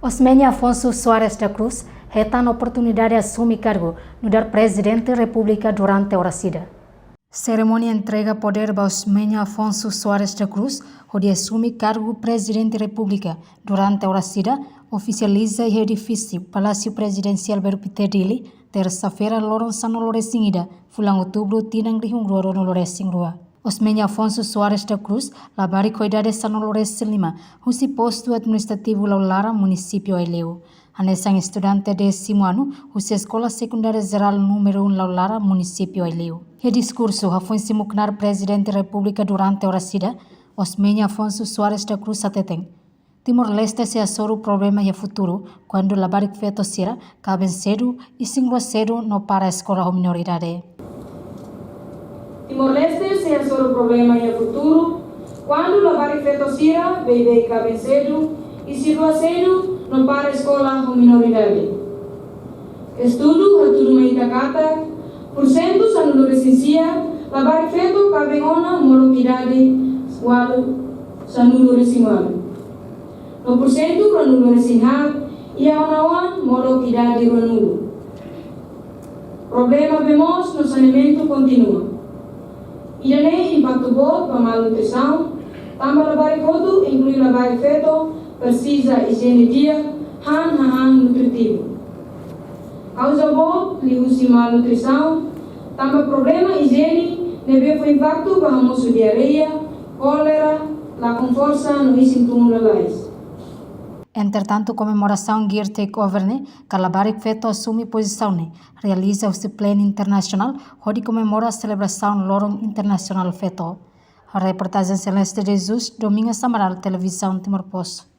Osmeña Afonso Soares da Cruz retan a oportunidade de assumir cargo no dar presidente da República durante a horacida. Cerimônia entrega poder a Osmeña Afonso Soares da Cruz, onde assume cargo presidente da República durante a horacida, oficializa o edifício Palácio Presidencial Berpitedili, terça-feira, Lorong Sano Loresingida, fulang outubro, tinang rihungroro no Loresingrua. Osmeña Afonso Soares da Cruz, labari cuidade Sano Loresin Lima, husi posto administrativo Laulara, município Aileu. Anesang estudante de 10º ano, husi Escola Secundária Geral número 1 Laulara, município Aileu. E discurso foi simuknar presidente da República durante a horacida, Osmeña Afonso Soares da Cruz ateteng. Timor-Leste se assoro problema e futuro, quando labari feito sira, cabem cedo e single cedo no para a escola minoridade. Timor-Leste se assoro problema e futuro, quando labari feito sira, bebê cabem cedo e single cedo no para a escola minoridade. Estudo a tudo Maitakata, por cento sanulu recensia, labari feito cabem ona moloquidade, walu sanulu resingualu. No porcento ranulo resinhat e a onawan moloquidade ranulo. Problema vemos no saneamento continua. Irane impacto bom para malnutrição, também labari foto inclui labari feto, precisa higiene dia, han nutritivo. Causa bom liusi malnutrição, também problema higiene nebe foi impacto para moço diarreia, cólera, lá com força no sintomas lalais. Entretanto, comemoração Gear Takeover, Calabaric feito assume posição, realiza o pleno internacional, onde comemora a celebração Lorong Internacional feito. A reportagem Celeste Jesus, Domingos Amaral, Televisão Timor-Posto.